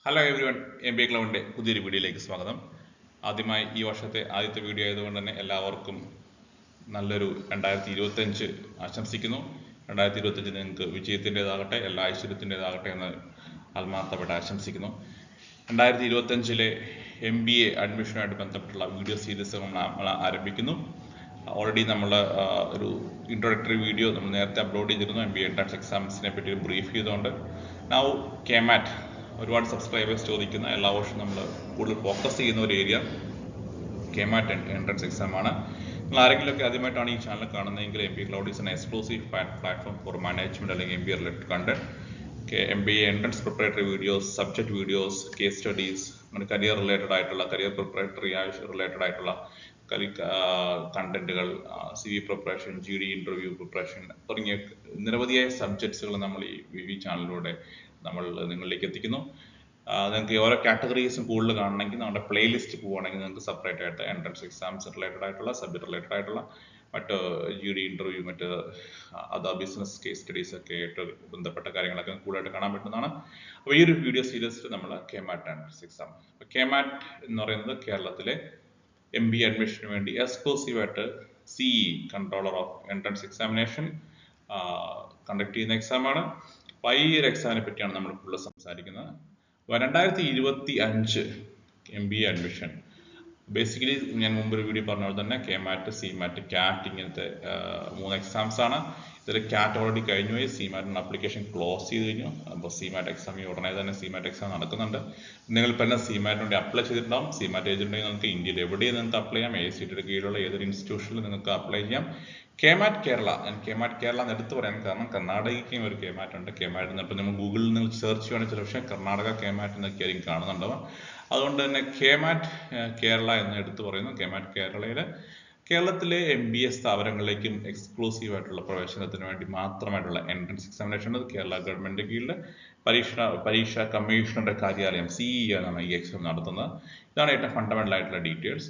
Hello every one, MBA ക്ലൗഡിൻ്റെ പുതിയൊരു വീഡിയോയിലേക്ക് സ്വാഗതം. ആദ്യമായി ഈ വർഷത്തെ ആദ്യത്തെ വീഡിയോ ആയതുകൊണ്ട് തന്നെ എല്ലാവർക്കും നല്ലൊരു 2025 ആശംസിക്കുന്നു. 2025 നിങ്ങൾക്ക് വിജയത്തിൻ്റെതാകട്ടെ, എല്ലാ ഐശ്വര്യത്തിൻ്റെതാകട്ടെ എന്ന് ആത്മാർത്ഥപ്പെട്ട് ആശംസിക്കുന്നു. 2025 MBA അഡ്മിഷനുമായിട്ട് ബന്ധപ്പെട്ടുള്ള വീഡിയോ സീരീസ് നമ്മൾ ആരംഭിക്കുന്നു. ഓൾറെഡി നമ്മൾ ഒരു ഇൻട്രോഡക്ടറി വീഡിയോ നമ്മൾ നേരത്തെ അപ്ലോഡ് ചെയ്തിരുന്നു. MBA എൻട്രൻസ് എക്സാംസിനെ പറ്റി ബ്രീഫ് ചെയ്തുകൊണ്ട്. നൗ KMAT ഒരുപാട് സബ്സ്ക്രൈബേഴ്സ് ചോദിക്കുന്ന, എല്ലാ വർഷവും നമ്മൾ കൂടുതൽ ഫോക്കസ് ചെയ്യുന്ന ഒരു ഏരിയ KMAT എൻട്രൻസ് എക്സാം ആണ്. നിങ്ങൾ ആരെങ്കിലുമൊക്കെ ആദ്യമായിട്ടാണ് ഈ ചാനൽ കാണുന്നതെങ്കിൽ MBA cloud is N exclusive platform for management അല്ലെങ്കിൽ MBA related content. MBA entrance preparatory videos, subject videos, case studies, അങ്ങനെ കരിയർ റിലേറ്റഡ് ആയിട്ടുള്ള, കരിയർ പ്രിപ്പറേറ്ററി റിലേറ്റഡ് ആയിട്ടുള്ള കണ്ടന്റുകൾ, CV preparation, GD interview preparation തുടങ്ങിയ നിരവധിയായ സബ്ജക്ട്സുകൾ നമ്മൾ ഈ ചാനലിലൂടെ നമ്മൾ നിങ്ങളിലേക്ക് എത്തിക്കുന്നു. നിങ്ങൾക്ക് ഓരോ കാറ്റഗറീസും കൂടുതൽ കാണണമെങ്കിൽ നമ്മുടെ പ്ലേലിസ്റ്റ് പോവുകയാണെങ്കിൽ നിങ്ങൾക്ക് സെപ്പറേറ്റ് ആയിട്ട് എൻട്രൻസ് എക്സാംസ് റിലേറ്റഡ് ആയിട്ടുള്ള, സബ്ജക്ട് റിലേറ്റഡ് ആയിട്ടുള്ള, മറ്റ് GD ഇന്റർവ്യൂ, മറ്റ് അതർ ബിസിനസ് കേസ് സ്റ്റഡീസ് ഒക്കെ ആയിട്ട് ബന്ധപ്പെട്ട കാര്യങ്ങളൊക്കെ കൂടുതലായിട്ട് കാണാൻ പറ്റുന്നതാണ്. അപ്പോൾ ഈ ഒരു വീഡിയോ സീരീസിൽ നമ്മൾ KMAT എൻട്രൻസ് എക്സാം, KMAT എന്ന് പറയുന്നത് കേരളത്തിലെ MBA അഡ്മിഷന് വേണ്ടി എക്സ്ക്ലൂസീവായിട്ട് CE controller of entrance examination conduct ചെയ്യുന്ന എക്സാമാണ്. അപ്പോൾ ഈ ഒരു എക്സാമിനെ പറ്റിയാണ് നമ്മൾ കൂടുതൽ സംസാരിക്കുന്നത്. 2025 MBA അഡ്മിഷൻ ബേസിക്കലി ഞാൻ മുമ്പ് ഒരു വീഡിയോ പറഞ്ഞ പോലെ തന്നെ KMAT, CMAT, CAT ഇങ്ങനത്തെ 3 എക്സാംസ് ആണ്. ഇതിൽ CAT ഓൾറെഡി കഴിഞ്ഞു പോയി, CMAT ആപ്ലിക്കേഷൻ ക്ലോസ് ചെയ്ത് കഴിഞ്ഞു. അപ്പോൾ CMAT എക്സാം ഉടനെ തന്നെ CMAT എക്സാം നടക്കുന്നുണ്ട്. നിങ്ങൾ ഇപ്പം തന്നെ CMAT വേണ്ടി അപ്ലൈ ചെയ്തിട്ടുണ്ടാവും. CMAT ഏജന്റുണ്ടെങ്കിൽ നിങ്ങൾക്ക് ഇന്ത്യയിൽ എവിടെയും നിങ്ങൾക്ക് അപ്ലൈ ചെയ്യാം. AICTEയുടെ കീഴിലുള്ള ഏതൊരു ഇൻസ്റ്റിറ്റ്യൂഷനിൽ നിങ്ങൾക്ക് അപ്ലൈ ചെയ്യാം. KMAT കേരള, ഞാൻ KMAT കേരള എന്ന് എടുത്ത് പറയാൻ കാരണം കർണാടകയ്ക്കും ഒരു KMAT ഉണ്ട്. KMAT ഇപ്പം നമ്മൾ ഗൂഗിളിൽ നിങ്ങൾ സെർച്ച് ചെയ്യുകയാണെങ്കിൽ ചില പക്ഷേ കർണാടക KMAT എന്നൊക്കെ ആയിരിക്കും കാണുന്നുണ്ടാവുക. അതുകൊണ്ട് തന്നെ KMAT കേരള എന്ന് എടുത്തു പറയുന്നു. KMAT കേരളത്തിലെ MBA സ്ഥാപനങ്ങളിലേക്കും എക്സ്ക്ലൂസീവ് ആയിട്ടുള്ള പ്രവേശനത്തിന് വേണ്ടി മാത്രമായിട്ടുള്ള എൻട്രൻസ് എക്സാമിനേഷൻ ഉണ്ട്. കേരള ഗവൺമെന്റ് കീഴിൽ പരീക്ഷാ കമ്മീഷണറുടെ കാര്യാലയം CE എന്നാണ് ഈ എക്സാം നടത്തുന്നത്. ഇതാണ് ഏറ്റവും ഫണ്ടമെന്റൽ ആയിട്ടുള്ള ഡീറ്റെയിൽസ്.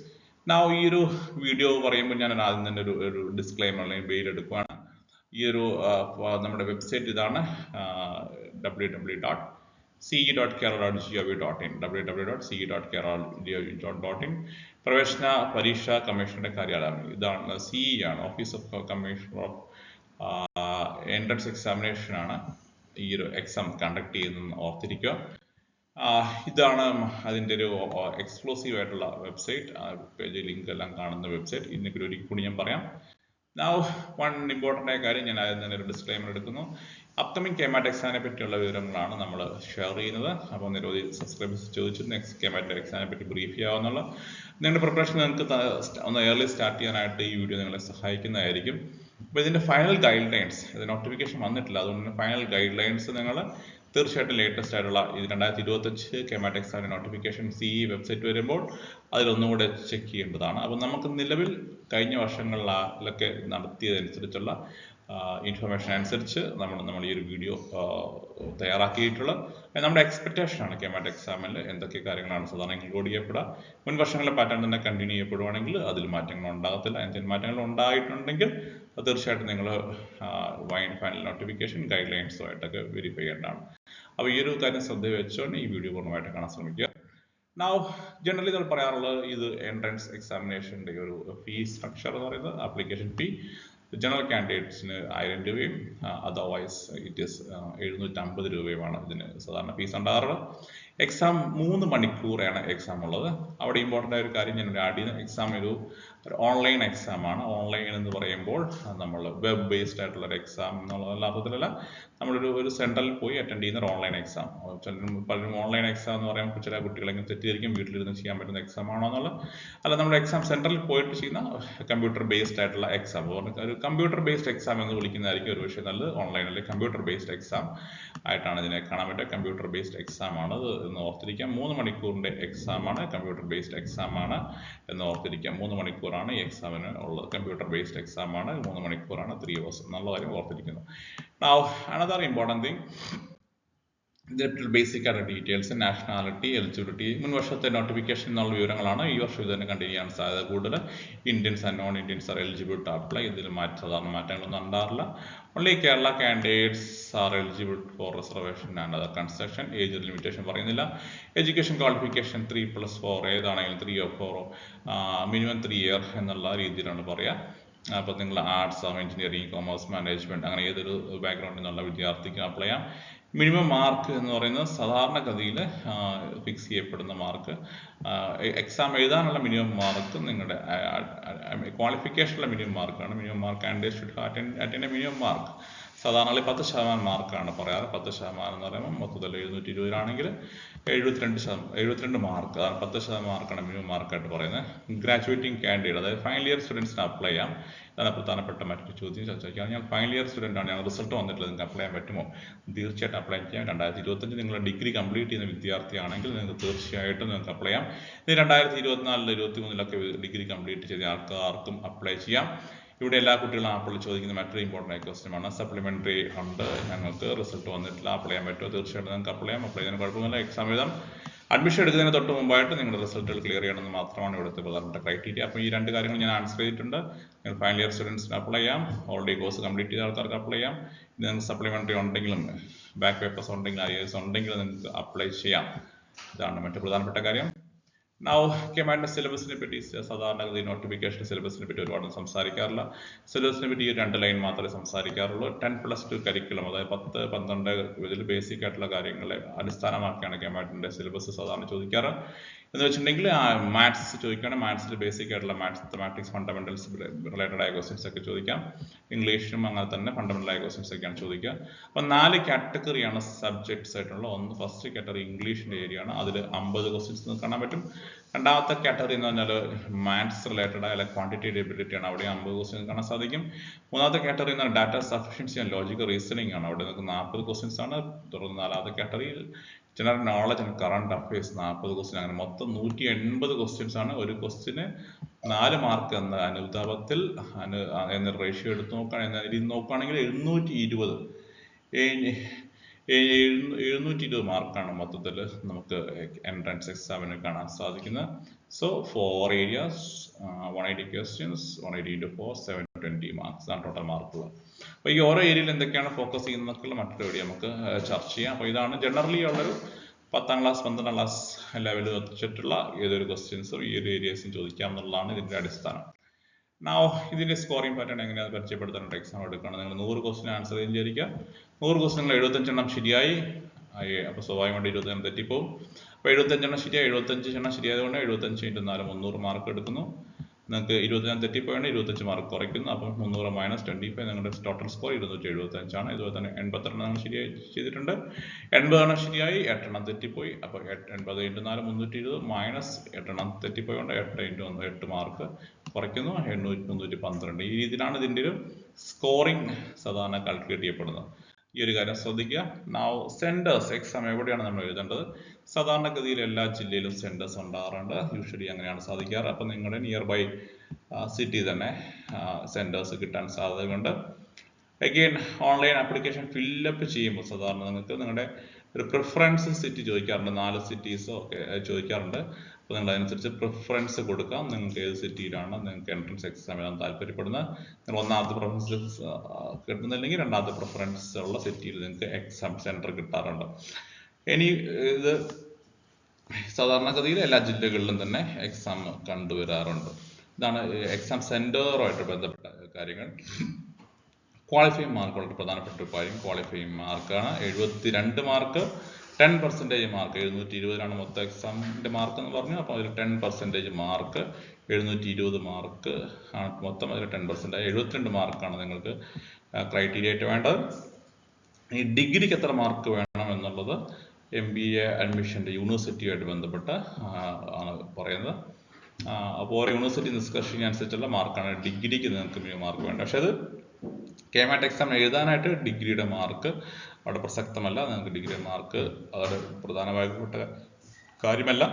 ഈ ഒരു വീഡിയോ പറയുമ്പോൾ ഞാൻ ആദ്യം തന്നെ ഒരു ഡിസ്ക്ലൈമർ അല്ലെങ്കിൽ ബെയിൽ എടുക്കുകയാണ്. ഈ ഒരു നമ്മുടെ വെബ്സൈറ്റ് ഇതാണ്, www.ce.kerala.gov.in www.ce.kerala.gov.in. പ്രവേശന പരീക്ഷാ കമ്മീഷണറുടെ കാര്യാലയം ഇതാണ്, CE ആണ്, office of commissioner of entrance examination ആണ് ഈ ഒരു എക്സാം കണ്ടക്ട് ചെയ്യുന്നത് ഓർത്തിരിക്കുക. ഇതാണ് അതിൻ്റെ ഒരു എക്സ്ക്ലൂസീവ് ആയിട്ടുള്ള വെബ്സൈറ്റ്. പേജ് ലിങ്ക് എല്ലാം കാണുന്ന വെബ്സൈറ്റ്. ഇതിനെക്കുറിച്ച് ഒരിക്കൽ കൂടി ഞാൻ പറയാം. വൺ ഇമ്പോർട്ടൻ്റ് ആയ കാര്യം, ഞാൻ ആദ്യം തന്നെ ഒരു ഡിസ്ക്ലൈമർ എടുക്കുന്നു. അപ്കമിങ് KMAT എക്സാമിനെ പറ്റിയുള്ള വിവരങ്ങളാണ് നമ്മൾ ഷെയർ ചെയ്യുന്നത്. അപ്പോൾ നിരവധി സബ്സ്ക്രൈബേഴ്സ് ചോദിച്ചു നെക്സ്റ്റ് KMAT എക്സാമിനെ പറ്റി ബ്രീഫ് ചെയ്യാവുന്നുള്ള. നിങ്ങളുടെ പ്രിപ്പറേഷൻ നിങ്ങൾക്ക് ഒന്ന് ഏർലി സ്റ്റാർട്ട് ചെയ്യാനായിട്ട് ഈ വീഡിയോ നിങ്ങളെ സഹായിക്കുന്നതായിരിക്കും. അപ്പോൾ ഇതിൻ്റെ ഫൈനൽ ഗൈഡ് ലൈൻസ്, ഇത് നോട്ടിഫിക്കേഷൻ വന്നിട്ടില്ല, അതുകൊണ്ട് ഫൈനൽ ഗൈഡ് ലൈൻസ് നിങ്ങൾ തീർച്ചയായിട്ടും ലേറ്റസ്റ്റ് ആയിട്ടുള്ള ഇത് 2025 KMAT എക്സാമിൻ്റെ നോട്ടിഫിക്കേഷൻ CE വെബ്സൈറ്റ് വരുമ്പോൾ അതിലൊന്നുകൂടെ ചെക്ക് ചെയ്യേണ്ടതാണ്. അപ്പം നമുക്ക് നിലവിൽ കഴിഞ്ഞ വർഷങ്ങളിലൊക്കെ നടത്തിയതനുസരിച്ചുള്ള ഇൻഫർമേഷൻ അനുസരിച്ച് നമ്മൾ ഈ ഒരു വീഡിയോ തയ്യാറാക്കിയിട്ടുള്ള നമ്മുടെ എക്സ്പെക്റ്റേഷനാണ്. KMAT എക്സാമിൽ എന്തൊക്കെ കാര്യങ്ങളാണ് സാധാരണ ഇൻക്ലൂഡ് ചെയ്യപ്പെടുക. മുൻ വർഷങ്ങളിലെ പാറ്റേൺ തന്നെ കണ്ടിന്യൂ ചെയ്യപ്പെടുവാണെങ്കിൽ അതിൽ മാറ്റങ്ങൾ ഉണ്ടാകത്തില്ല. എന്തെങ്കിലും മാറ്റങ്ങൾ ഉണ്ടായിട്ടുണ്ടെങ്കിൽ തീർച്ചയായിട്ടും നിങ്ങൾ ഫൈനൽ നോട്ടിഫിക്കേഷൻ ഗൈഡ് ലൈൻസുമായിട്ടൊക്കെ വെരിഫൈ ചെയ്യേണ്ടതാണ്. അപ്പോൾ ഈ ഒരു കാര്യം ശ്രദ്ധ വെച്ചുകൊണ്ട് ഈ വീഡിയോ പൂർണ്ണമായിട്ട് കാണാൻ ശ്രമിക്കുക. ജനറലി നമ്മൾ പറയാറുള്ളത്, ഇത് എൻട്രൻസ് എക്സാമിനേഷൻ്റെ ഒരു ഫീസ് സ്ട്രക്ചർ എന്ന് പറയുന്നത് ആപ്ലിക്കേഷൻ ഫീ ജനറൽ കാൻഡിഡേറ്റ്സിന് 1000 രൂപയും അതർവൈസ് ഇറ്റ് ഈസ് 750 രൂപയുമാണ് ഇതിന് സാധാരണ ഫീസ് ഉണ്ടാകാറുള്ളത്. എക്സാം 3 മണിക്കൂറാണ് എക്സാം ഉള്ളത്. അവിടെ ഇമ്പോർട്ടൻ്റ് ആയ ഒരു കാര്യം ഞാൻ ആഡ് ചെയ്യുന്ന, എക്സാം ഒരു ഓൺലൈൻ എക്സാമാണ്. ഓൺലൈൻ എന്ന് പറയുമ്പോൾ നമ്മൾ വെബ് ബേസ്ഡ് ആയിട്ടുള്ള ഒരു എക്സാം എന്നുള്ള അർത്ഥത്തിലല്ല, നമ്മളൊരു സെൻറ്ററിൽ പോയി അറ്റൻഡ് ചെയ്യുന്ന ഒരു ഓൺലൈൻ എക്സാം. പലരും ഓൺലൈൻ എക്സാം എന്ന് പറയുമ്പോൾ ചില കുട്ടികളെങ്കിലും തെറ്റിദ്ധരിക്കും വീട്ടിലിരുന്ന് ചെയ്യാൻ പറ്റുന്ന എക്സാം ആണോ എന്നുള്ളത്. അല്ല, നമ്മുടെ എക്സാം സെൻറ്ററിൽ പോയിട്ട് ചെയ്യുന്ന കമ്പ്യൂട്ടർ ബേസ്ഡ് ആയിട്ടുള്ള എക്സാം. ഒരു കമ്പ്യൂട്ടർ ബേസ്ഡ് എക്സാം എന്ന് വിളിക്കുന്നതായിരിക്കും ഒരു പക്ഷേ നല്ലത്. ഓൺലൈനിൽ കമ്പ്യൂട്ടർ ബേസ്ഡ് എക്സാം ആയിട്ടാണ് ഇതിനെ കാണാൻ പറ്റുക. കമ്പ്യൂട്ടർ ബേസ്ഡ് എക്സാം ആണ് എന്ന് ഓർത്തിരിക്കാം. 3 മണിക്കൂറിൻ്റെ എക്സാമാണ്, കമ്പ്യൂട്ടർ ബേസ്ഡ് എക്സാം ആണ് എന്ന് ഓർത്തിരിക്കാം. 3 മണിക്കൂറാണ് ഈ എക്സാമിന് ഉള്ളത്. കമ്പ്യൂട്ടർ ബേസ്ഡ് എക്സാം ആണ്, 3 മണിക്കൂറാണ്, 3 hours എന്നുള്ള കാര്യം ഓർത്തിരിക്കുന്നു. Another important thing, ബേസിക് ആയിട്ടുള്ള ഡീറ്റെയിൽസ്, നാഷണാലിറ്റി, എലിജിബിലിറ്റി, മുൻ വർഷത്തെ നോട്ടിഫിക്കേഷൻ എന്നുള്ള വിവരങ്ങളാണ്. ഈ വർഷം ഇത് തന്നെ കണ്ടിന്യൂ ചെയ്യാൻ സാധ്യത കൂടുതൽ. Indians and non Indians are eligible to apply. ഇതിൽ സാധാരണ മാറ്റങ്ങളൊന്നും ഉണ്ടാറില്ല. Only Kerala candidates are eligible for reservation and other concession. Age limitation പറയുന്നില്ല. Education qualification 3+4 ഏതാണെങ്കിലും 3 or 4 minimum 3 year എന്നുള്ള രീതിയിലാണ് പറയുക. അപ്പോൾ നിങ്ങൾ ആർട്സ് എഞ്ചിനീയറിംഗ് കോമേഴ്സ് മാനേജ്മെൻറ്റ് അങ്ങനെ ഏതൊരു ബാക്ക്ഗ്രൗണ്ടിൽ നിന്നുള്ള വിദ്യാർത്ഥിക്ക് അപ്ലൈ ചെയ്യാം. മിനിമം മാർക്ക് എന്ന് പറയുന്നത് സാധാരണഗതിയിൽ ഫിക്സ് ചെയ്യപ്പെടുന്ന മാർക്ക്, എക്സാം എഴുതാനുള്ള മിനിമം മാർക്ക് നിങ്ങളുടെ ക്വാളിഫിക്കേഷനുള്ള മിനിമം മാർക്കാണ്. Minimum mark candidate should attend minimum mark. സാധാരണ 10% മാർക്കാണ് പറയാറ്. 10% എന്ന് പറയുമ്പോൾ മൊത്തത്തിൽ 720 72 മാർക്ക്, അതാണ് 10% മാർക്കാണ് മിനിമം മാർക്കായിട്ട് പറയുന്നത്. ഗ്രാജുവേറ്റിംഗ് കാൻഡിഡേറ്റ്, അതായത് ഫൈനൽ ഇയർ സ്റ്റുഡൻസിന് അപ്ലൈ ചെയ്യാം. അതാണ് പ്രധാനപ്പെട്ട മറ്റൊരു ചോദ്യം ചർച്ച ചെയ്യാം. ഞാൻ ഫൈനൽ ഇയർ സ്റ്റുഡൻ്റ് ആണ്, ഞാൻ റിസൾട്ട് വന്നിട്ടില്ല, നിങ്ങൾക്ക് അപ്ലൈ ചെയ്യാൻ പറ്റുമോ? തീർച്ചയായിട്ടും അപ്ലൈ ചെയ്യാം. 2025 നിങ്ങൾ ഡിഗ്രി കംപ്ലീറ്റ് ചെയ്യുന്ന വിദ്യാർത്ഥിയാണെങ്കിൽ നിങ്ങൾക്ക് തീർച്ചയായിട്ടും നിങ്ങൾക്ക് അപ്ലൈ ചെയ്യാം. ഇനി 2024 23 ഡിഗ്രി കംപ്ലീറ്റ് ചെയ്ത ആർക്കും അപ്ലൈ ചെയ്യാം. ഇവിടെ എല്ലാ കുട്ടികളും അപ്ലൈ ചോദിക്കുന്ന മറ്റൊരു ഇമ്പോർട്ടൻ്റ് ക്വസ്റ്റ്യനാണ്. സപ്ലിമെൻ്ററി ഉണ്ട്, ഞങ്ങൾക്ക് റിസൾട്ട് വന്നിട്ടില്ല, അപ്ലൈ ചെയ്യാൻ പറ്റുമോ? തീർച്ചയായിട്ടും നിങ്ങൾക്ക് അപ്ലൈ ചെയ്യാം. അപ്ലൈ ചെയ്യാൻ കുഴപ്പമൊന്നുമില്ല. എക്സാം എഴുതാം. അഡ്മിഷൻ എടുക്കുന്നതിന് തൊട്ട് മുമ്പായിട്ട് നിങ്ങളുടെ റിസൾട്ടുകൾ ക്ലിയർ ചെയ്യണമെന്ന് മാത്രമാണ് ഇവിടുത്തെ പ്രധാനപ്പെട്ട ക്രൈറ്റീരിയ. അപ്പോൾ ഈ രണ്ട് കാര്യങ്ങൾ ഞാൻ ആൻസർ ചെയ്തിട്ടുണ്ട്. നിങ്ങൾ ഫൈനൽ ഇയർ സ്റ്റുഡൻസിന് അപ്ലൈ ചെയ്യാം, ഓൾറെഡി കോഴ്സ് കംപ്ലീറ്റ് ചെയ്ത ആൾക്കാർക്ക് അപ്ലൈ ചെയ്യാം. ഇത് നിങ്ങൾക്ക് സപ്ലിമെൻ്ററി ഉണ്ടെങ്കിലും ബാക്ക് പേപ്പേഴ്സ് ഉണ്ടെങ്കിലും IAS ഉണ്ടെങ്കിലും നിങ്ങൾക്ക് അപ്ലൈ ചെയ്യാം. ഇതാണ് മറ്റു പ്രധാനപ്പെട്ട കാര്യം. Now, KMATന്റെ സിലബസിനെ പറ്റി സാധാരണഗതി നോട്ടിഫിക്കേഷൻ സിലബസിനെ പറ്റി ഒരുപാട് സംസാരിക്കാറില്ല. സിലബസിനെ പറ്റി 2 ലൈൻ മാത്രമേ സംസാരിക്കാറുള്ളൂ. 10+2 കരിക്കുലം, അതായത് 10, 12 ഇതിൽ ബേസിക് ആയിട്ടുള്ള കാര്യങ്ങളെ അടിസ്ഥാനമാക്കിയാണ് KMATന്റെ സിലബസ് സാധാരണ ചോദിക്കാറ്. എന്ന് വെച്ചിട്ടുണ്ടെങ്കിൽ മാത്സ് ചോദിക്കുകയാണെങ്കിൽ മാത്സിൽ ബേസിക് ആയിട്ടുള്ള മാത്തമാറ്റിക്സ് ഫണ്ടമെന്റൽസ് റിലേറ്റഡ് ആയ ക്വസ്റ്റ്യൻസ് ഒക്കെ ചോദിക്കാം. ഇംഗ്ലീഷിലും അങ്ങനെ തന്നെ ഫണ്ടമെന്റൽ ആയ ക്വസ്റ്റ്യൻസ് ഒക്കെയാണ് ചോദിക്കുക. അപ്പോൾ 4 കാറ്റഗറിയാണ് സബ്ജക്ട്സ് ആയിട്ടുള്ള. ഫസ്റ്റ് കാറ്റഗറി ഇംഗ്ലീഷിൻ്റെ ഏരിയ ആണ്, അതിൽ 50 ക്വസ്റ്റ്യൻസ് കാണാൻ പറ്റും. രണ്ടാമത്തെ കാറ്റഗറി എന്ന് പറഞ്ഞാൽ മാത്സ് റിലേറ്റഡ് ആയ ക്വാണ്ടിറ്റേറ്റീവ് എബിലിറ്റി ആണ്, അവിടെ 50 ക്വസ്റ്റ്യൻസ് കാണാൻ സാധിക്കും. മൂന്നാമത്തെ കാറ്റഗറി എന്ന് പറഞ്ഞാൽ data sufficiency and logical reasoning ആണ്, അവിടെ നിങ്ങൾക്ക് 40 ക്വസ്റ്റ്യൻസ് ആണ്. തുടർന്ന് 4ാമത്തെ കാറ്റഗറിയിൽ general knowledge and current affairs 40 question, അങ്ങനെ മൊത്തം 180 ക്വസ്റ്റ്യൻസ് ആണ്. ഒരു ക്വസ്റ്റ്യന് 4 മാർക്ക് എന്ന അനുപാതത്തിൽ എന്ന റേഷ്യോ എടുത്ത് നോക്കുകയാണെങ്കിൽ 720 മാർക്കാണ് മൊത്തത്തിൽ നമുക്ക് എൻട്രൻസ് എക്സാമിന് കാണാൻ സാധിക്കുന്നത്. So 4 areas 180 questions 180 into 4 720 marks ആണ് ടോട്ടൽ മാർക്കുകൾ. അപ്പോൾ ഈ ഓരോ ഏരിയയിൽ എന്തൊക്കെയാണ് ഫോക്കസ് ചെയ്യുന്നതൊക്കെയുള്ള മറ്റൊരു വീഡിയോ നമുക്ക് ചർച്ച ചെയ്യാം. അപ്പോൾ ഇതാണ് ജനറലി ഉള്ളൊരു 10ാം ക്ലാസ് 12ാം ക്ലാസ് ലെവലിൽ വെച്ചിട്ടുള്ള ഏതൊരു ക്വസ്റ്റ്യൻസും ഈ ഒരു ഏരിയസും ചോദിക്കാം എന്നുള്ളതാണ് ഇതിൻ്റെ അടിസ്ഥാനം. ഇതിന്റെ സ്കോറിംഗ് പാറ്റേൺ എങ്ങനെയാണ് പരിചയപ്പെടുത്താനായിട്ട് എക്സാം എടുക്കുകയാണ്. നിങ്ങൾ 100 ക്വസ്റ്റ്യൻ ആൻസർ ചെയ്യാൻ വിചാരിക്കുക. 100 ക്വസ്റ്റ്യങ്ങൾ 75 എണ്ണം ശരിയായി, അപ്പോൾ സ്വാഭാവികമായിട്ട് 20 എണ്ണം തെറ്റിപ്പോവും. അപ്പോൾ 75 എണ്ണം ശരിയായി, 75 എണ്ണം ശരിയായതുകൊണ്ട് 75 × 4 300 മാർക്ക് എടുക്കുന്നു. നിങ്ങൾക്ക് 20 എണ്ണം തെറ്റിപ്പോയാണ് 25 മാർക്ക് കുറയ്ക്കുന്നു. അപ്പം 300 - 25 നിങ്ങളുടെ ടോട്ടൽ സ്കോർ 275 ആണ്. ഇതുപോലെ തന്നെ 82 എണ്ണം ശരിയായി ചെയ്തിട്ടുണ്ട്. 80 എണ്ണം ശരിയായി, 8 എണ്ണം തെറ്റിപ്പോയി. അപ്പോൾ 80 × 4 320 മൈനസ് 8 എണ്ണം തെറ്റിപ്പോയുകൊണ്ട് 8 × 1 8 മാർക്ക് കുറയ്ക്കുന്നു. 312. ഈ രീതിയിലാണ് ഇതിൻ്റെ ഒരു സ്കോറിംഗ് സാധാരണ കാൽക്കുലേറ്റ് ചെയ്യപ്പെടുന്നത്. ഈ ഒരു കാര്യം ശ്രദ്ധിക്കുക. സെന്റേഴ്സ് എക്സാം എവിടെയാണ് നമ്മൾ എഴുതേണ്ടത്? സാധാരണഗതിയിൽ എല്ലാ ജില്ലയിലും സെന്റേഴ്സ് ഉണ്ടാകാറുണ്ട്. യൂഷ്വലി അങ്ങനെയാണ് സാധിക്കാറ്. അപ്പം നിങ്ങളുടെ നിയർ ബൈ സിറ്റി തന്നെ സെന്റേഴ്സ് കിട്ടാൻ സാധ്യതയുണ്ട്. അഗെയിൻ ഓൺലൈൻ ആപ്ലിക്കേഷൻ ഫില്ലപ്പ് ചെയ്യുമ്പോൾ സാധാരണ നിങ്ങൾക്ക് നിങ്ങളുടെ ഒരു പ്രിഫറൻസ് സിറ്റി ചോദിക്കാറുണ്ട്. 4 സിറ്റീസോ ഒക്കെ ചോദിക്കാറുണ്ട്. അപ്പോൾ നിങ്ങൾ അതനുസരിച്ച് പ്രിഫറൻസ് കൊടുക്കാം. നിങ്ങൾക്ക് ഏത് സിറ്റിയിലാണ് നിങ്ങൾക്ക് എൻട്രൻസ് എക്സാം എഴുതാൻ താല്പര്യപ്പെടുന്നത്. നിങ്ങൾ 1ാമത്തെ പ്രിഫറൻസ് കിട്ടുന്നില്ലെങ്കിൽ 2ാമത്തെ പ്രിഫറൻസ് ഉള്ള സിറ്റിയിൽ നിങ്ങൾക്ക് എക്സാം സെൻറ്റർ കിട്ടാറുണ്ട്. ഇനി ഇത് സാധാരണഗതിയിൽ എല്ലാ ജില്ലകളിലും തന്നെ എക്സാം കണ്ടുവരാറുണ്ട്. ഇതാണ് എക്സാം സെൻറ്ററുമായിട്ട് ബന്ധപ്പെട്ട കാര്യങ്ങൾ. ക്വാളിഫയിങ് മാർക്ക് വളരെ പ്രധാനപ്പെട്ട ഒരു കാര്യം. ക്വാളിഫയിങ് മാർക്കാണ് 72 മാർക്ക്, 10% മാർക്ക്. 720 മൊത്തം എക്സാമിൻ്റെ മാർക്ക് എന്ന് പറഞ്ഞു. അപ്പോൾ അതിൽ 10% മാർക്ക് 720 മാർക്ക് ആണ് മൊത്തം. അതിൽ 10% 72 മാർക്കാണ് നിങ്ങൾക്ക് ക്രൈറ്റീരിയ ആയിട്ട് വേണ്ടത്. ഈ ഡിഗ്രിക്ക് എത്ര മാർക്ക് വേണം എന്നുള്ളത് MBA അഡ്മിഷൻ്റെ യൂണിവേഴ്സിറ്റിയുമായിട്ട് ബന്ധപ്പെട്ട് ആണ് പറയുന്നത്. അപ്പോൾ ഓരോ യൂണിവേഴ്സിറ്റി നിഷ്കർഷിക്കുക അനുസരിച്ചുള്ള മാർക്കാണ് ഡിഗ്രിക്ക് നിങ്ങൾക്ക് മാർക്ക് വേണ്ടത്. പക്ഷേ അത് KMAT എക്സാം എഴുതാനായിട്ട് ഡിഗ്രിയുടെ മാർക്ക് അവിടെ പ്രസക്തമല്ല. നിങ്ങൾക്ക് ഡിഗ്രിയുടെ മാർക്ക് വളരെ പ്രധാനമായിപ്പെട്ട കാര്യമല്ല.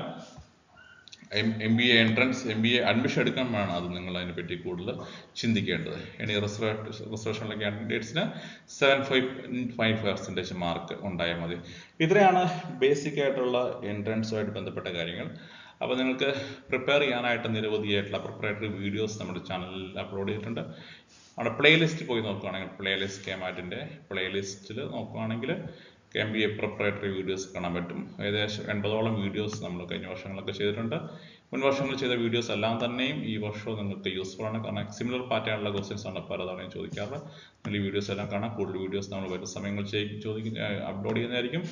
MBA എൻട്രൻസ് MBA അഡ്മിഷൻ എടുക്കുമ്പോഴാണ് അത് നിങ്ങൾ അതിനെപ്പറ്റി കൂടുതൽ ചിന്തിക്കേണ്ടത്. ഇനി റിസർവേഷനുള്ള കാൻഡിഡേറ്റ്സിന് 7.5% മാർക്ക് ഉണ്ടായാൽ മതി. ഇത്രയാണ് ബേസിക് ആയിട്ടുള്ള എൻട്രൻസുമായിട്ട് ബന്ധപ്പെട്ട കാര്യങ്ങൾ. അപ്പോൾ നിങ്ങൾക്ക് പ്രിപ്പയർ ചെയ്യാനായിട്ട് നിരവധിയായിട്ടുള്ള പ്രിപ്പറേറ്ററി വീഡിയോസ് നമ്മുടെ ചാനലിൽ അപ്ലോഡ് ചെയ്തിട്ടുണ്ട്. അവിടെ പ്ലേലിസ്റ്റ് പോയി നോക്കുകയാണെങ്കിൽ പ്ലേലിസ്റ്റ് KMATൻ്റെ പ്ലേലിസ്റ്റിൽ നോക്കുകയാണെങ്കിൽ MBA പ്രിപ്പറേറ്ററി വീഡിയോസ് കാണാൻ പറ്റും. ഏകദേശം 80ഓളം വീഡിയോസ് നമ്മൾ കഴിഞ്ഞ വർഷങ്ങളൊക്കെ ചെയ്തിട്ടുണ്ട്. മുൻ വർഷങ്ങൾ ചെയ്ത വീഡിയോസ് എല്ലാം തന്നെയും ഈ വർഷവും നിങ്ങൾക്ക് യൂസ്ഫുൾ ആണ്. കാരണം സിമിലർ പാറ്റേണുള്ള ക്വസ്റ്റ്യൻസ് ആണ് പലതവണയും ചോദിക്കാറ്. നിങ്ങൾ ഈ വീഡിയോസ് എല്ലാം കാണാം. കൂടുതൽ വീഡിയോസ് നമ്മൾ വരുന്ന സമയങ്ങൾ അപ്ലോഡ് ചെയ്യുന്നതായിരിക്കും.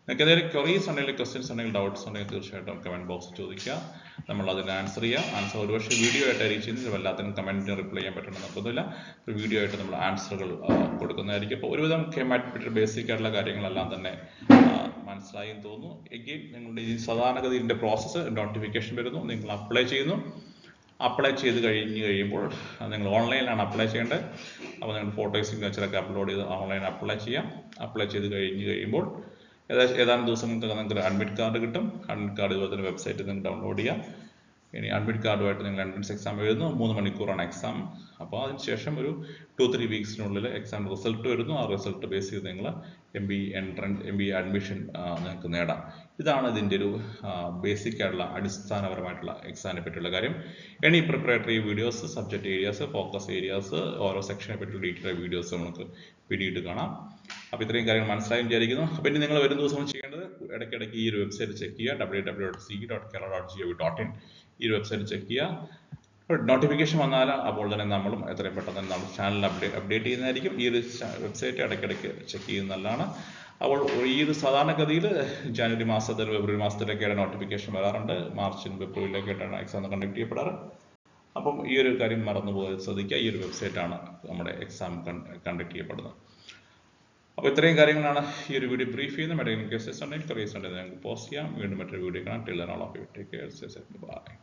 നിങ്ങൾക്ക് ഏതെങ്കിലും ക്വറീസ് ഉണ്ടെങ്കിൽ, ക്വസ്റ്റ്യൻസ് ഉണ്ടെങ്കിൽ, ഡൗട്ട്സ് ഉണ്ടെങ്കിൽ തീർച്ചയായിട്ടും കമൻറ്റ് ബോക്സിൽ ചോദിക്കുക. നമ്മൾ അതിന് ആൻസർ ചെയ്യുക. ആൻസർ ഒരുപക്ഷെ വീഡിയോ ആയിട്ടായിരിക്കും ചെയ്യുന്നത്. എല്ലാത്തിനും കമൻറ്റിന് റിപ്ലൈ ചെയ്യാൻ പറ്റണം നിർബന്ധമില്ല. ഒരു വീഡിയോ ആയിട്ട് നമ്മൾ ആൻസറുകൾ കൊടുക്കുന്നതായിരിക്കും. അപ്പോൾ ഒരുവിധം KMAT ബേസിക് ആയിട്ടുള്ള കാര്യങ്ങളെല്ലാം തന്നെ മനസ്സിലായി എന്ന് തോന്നുന്നു. എഗെയിൻ നിങ്ങളുടെ ഈ സാധാരണഗതിയിൽ ഇതിൻ്റെ പ്രോസസ്സ്, നോട്ടിഫിക്കേഷൻ വരുന്നു, നിങ്ങൾ അപ്ലൈ ചെയ്യുന്നു. അപ്ലൈ ചെയ്ത് കഴിയുമ്പോൾ നിങ്ങൾ ഓൺലൈനിലാണ് അപ്ലൈ ചെയ്യേണ്ടത്. അപ്പോൾ നിങ്ങൾ ഫോട്ടോ സിഗ്നേച്ചറൊക്കെ അപ്ലോഡ് ചെയ്ത് ഓൺലൈൻ അപ്ലൈ ചെയ്യാം. അപ്ലൈ ചെയ്ത് കഴിയുമ്പോൾ ഏതാനും ദിവസങ്ങൾക്ക് നിങ്ങൾക്ക് അഡ്മിറ്റ് കാർഡ് കിട്ടും. അഡ്മിറ്റ് കാർഡ് ഇതുപോലെ തന്നെ വെബ്സൈറ്റിൽ നിന്ന് ഡൗൺലോഡ് ചെയ്യാം. ഇനി അഡ്മിറ്റ് കാർഡുമായിട്ട് നിങ്ങൾ എൻട്രൻസ് എക്സാം എഴുതുന്നു. 3 മണിക്കൂറാണ് എക്സാം. അപ്പോൾ അതിനുശേഷം ഒരു 2-3 വീക്സിനുള്ളിൽ എക്സാം റിസൾട്ട് വരുന്നു. ആ റിസൾട്ട് ബേസ് ചെയ്ത് നിങ്ങൾ MBA അഡ്മിഷൻ നിങ്ങൾക്ക് നേടാം. ഇതാണ് ഇതിൻ്റെ ഒരു ബേസിക് ആയിട്ടുള്ള അടിസ്ഥാനപരമായിട്ടുള്ള എക്സാമിനെ പറ്റിയുള്ള കാര്യം. ഇനി preparatory videos, subject areas, focus areas, ഓരോ സെക്ഷനെ പറ്റിയുള്ള ഡീറ്റെയിൽ വീഡിയോസ് നമുക്ക് പിന്നീട് കാണാം. അപ്പോൾ ഇത്രയും കാര്യങ്ങൾ മനസ്സിലായി വിചാരിക്കുന്നു. അപ്പോൾ ഇനി നിങ്ങൾ വരും ദിവസം ചെയ്യേണ്ടത് ഇടയ്ക്കിടയ്ക്ക് ഈ ഒരു വെബ്സൈറ്റ് ചെക്ക് ചെയ്യുക. www.ce.kerala.gov.in ഈ ഒരു വെബ്സൈറ്റ് ചെക്ക് ചെയ്യുക. നോട്ടിഫിക്കേഷൻ വന്നാൽ അപ്പോൾ തന്നെ നമ്മളും എത്രയും പെട്ടെന്ന് തന്നെ നമ്മുടെ ചാനൽ അപ്ഡേറ്റ് ചെയ്യുന്നതായിരിക്കും. ഈ ഒരു വെബ്സൈറ്റ് ഇടയ്ക്കിടയ്ക്ക് ചെക്ക് ചെയ്യുന്നതാണ്. അപ്പോൾ ഈ ഒരു സാധാരണഗതിയിൽ ജനുവരി മാസത്തിൽ, ഫെബ്രുവരി മാസത്തിലൊക്കെയാണ് നോട്ടിഫിക്കേഷൻ വരാറുണ്ട്. മാർച്ചിനും ഫെബ്രുവരിയിലൊക്കെയായിട്ടാണ് എക്സാം കണ്ടക്ട് ചെയ്യപ്പെടാറ്. അപ്പം ഈ ഒരു കാര്യം മറന്നു പോകാതെ ശ്രദ്ധിക്കുക. ഈ ഒരു വെബ്സൈറ്റാണ് നമ്മുടെ എക്സാം കണ്ടക്ട് ചെയ്യപ്പെടുന്നത്. അപ്പോൾ ഇത്രയും കാര്യങ്ങളാണ് ഈ ഒരു വീഡിയോ ബ്രീഫ് ചെയ്യുന്നത്. മെഡിക്കൽ കേസസ് ഉണ്ടെങ്കിൽ ക്വറീസ് ഉണ്ടെങ്കിൽ ഞങ്ങൾക്ക് പോസ്റ്റ് ചെയ്യാം. വീണ്ടും മറ്റൊരു വീഡിയോ കാണാം. Till then all of you take care. By.